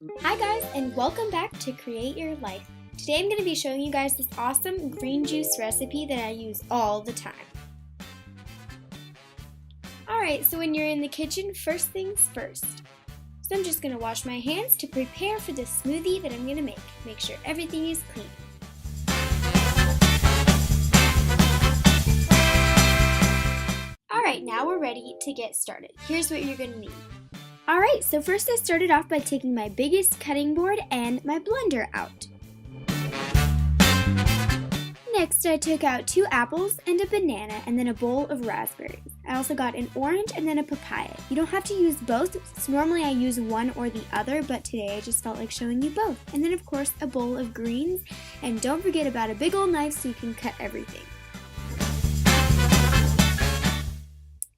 Hi guys, and welcome back to Create Your Life. Today I'm going to be showing you guys this awesome green juice recipe that I use all the time. Alright, so when you're in the kitchen, first things first. So I'm just going to wash my hands to prepare for the smoothie that I'm going to make. Make sure everything is clean. Alright, now we're ready to get started. Here's what you're going to need. Alright, so first I started off by taking my biggest cutting board and my blender out. Next I took out 2 apples and a banana and then a bowl of raspberries. I also got an orange and then a papaya. You don't have to use both, so normally I use one or the other, but today I just felt like showing you both. And then of course a bowl of greens, and don't forget about a big old knife so you can cut everything.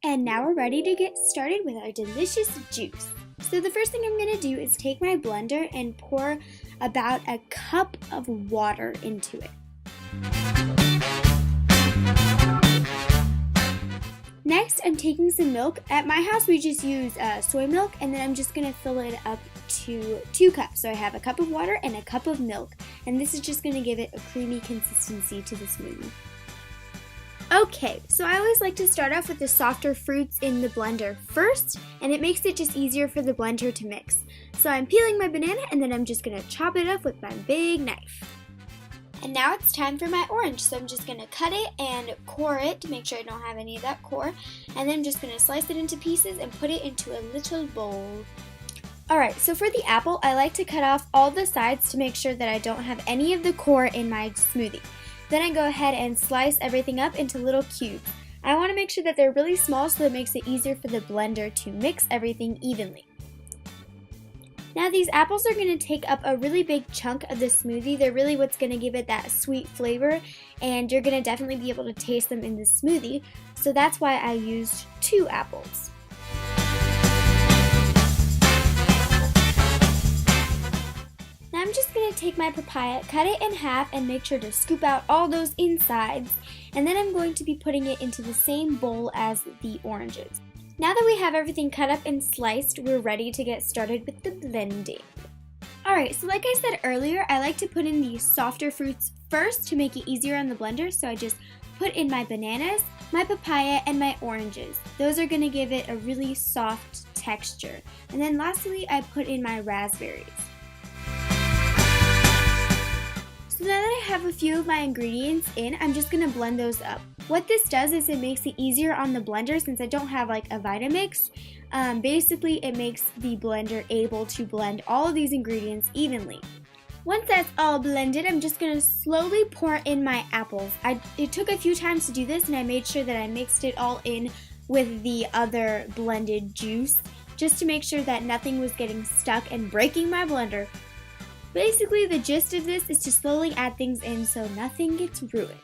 And now we're ready to get started with our delicious juice. So the first thing I'm going to do is take my blender and pour about a cup of water into it. Next, I'm taking some milk. At my house we just use soy milk, and then I'm just going to fill it up to 2 cups. So I have a cup of water and a cup of milk, and this is just going to give it a creamy consistency to the smoothie. Okay, so I always like to start off with the softer fruits in the blender first, and it makes it just easier for the blender to mix. So I'm peeling my banana, and then I'm just going to chop it up with my big knife. And now it's time for my orange, so I'm just going to cut it and core it to make sure I don't have any of that core, and then I'm just going to slice it into pieces and put it into a little bowl. Alright, so for the apple, I like to cut off all the sides to make sure that I don't have any of the core in my smoothie. Then I go ahead and slice everything up into little cubes. I want to make sure that they're really small so that it makes it easier for the blender to mix everything evenly. Now these apples are going to take up a really big chunk of the smoothie. They're really what's going to give it that sweet flavor, and you're going to definitely be able to taste them in the smoothie. So that's why I used 2 apples. Now I'm just going to take my papaya, cut it in half, and make sure to scoop out all those insides. And then I'm going to be putting it into the same bowl as the oranges. Now that we have everything cut up and sliced, we're ready to get started with the blending. Alright, so like I said earlier, I like to put in the softer fruits first to make it easier on the blender. So I just put in my bananas, my papaya, and my oranges. Those are going to give it a really soft texture. And then lastly, I put in my raspberries. So now that I have a few of my ingredients in, I'm just going to blend those up. What this does is it makes it easier on the blender since I don't have like a VitaMix. Basically, it makes the blender able to blend all of these ingredients evenly. Once that's all blended, I'm just going to slowly pour in my apples. It took a few times to do this, and I made sure that I mixed it all in with the other blended juice just to make sure that nothing was getting stuck and breaking my blender. Basically, the gist of this is to slowly add things in so nothing gets ruined.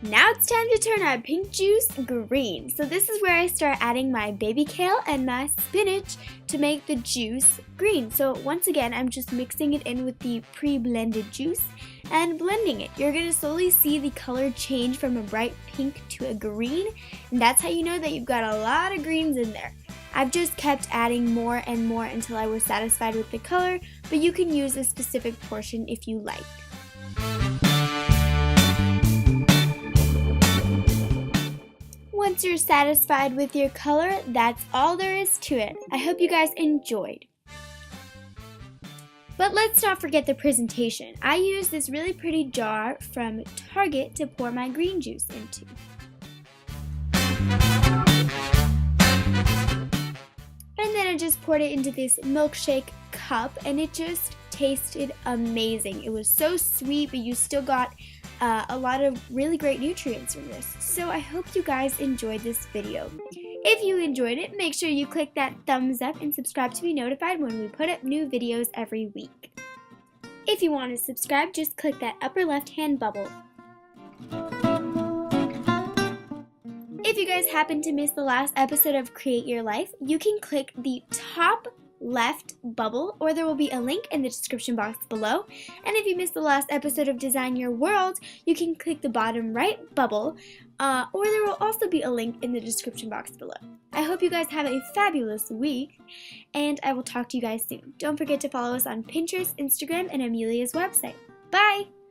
Now it's time to turn our pink juice green. So this is where I start adding my baby kale and my spinach to make the juice green. So once again, I'm just mixing it in with the pre-blended juice and blending it. You're going to slowly see the color change from a bright pink to a green, and that's how you know that you've got a lot of greens in there. I've just kept adding more and more until I was satisfied with the color, but you can use a specific portion if you like. Once you're satisfied with your color, that's all there is to it. I hope you guys enjoyed. But let's not forget the presentation. I used this really pretty jar from Target to pour my green juice into. And then I just poured it into this milkshake cup, and it just tasted amazing. It was so sweet, but you still got a lot of really great nutrients from this. So I hope you guys enjoyed this video. If you enjoyed it, make sure you click that thumbs up and subscribe to be notified when we put up new videos every week. If you want to subscribe, just click that upper left hand bubble. If you guys happen to miss the last episode of Create Your Life, you can click the top left bubble, or there will be a link in the description box below. And if you missed the last episode of Design Your World, you can click the bottom right bubble, or there will also be a link in the description box below. I hope you guys have a fabulous week, and I will talk to you guys soon. Don't forget to follow us on Pinterest, Instagram, and Amelia's website. Bye!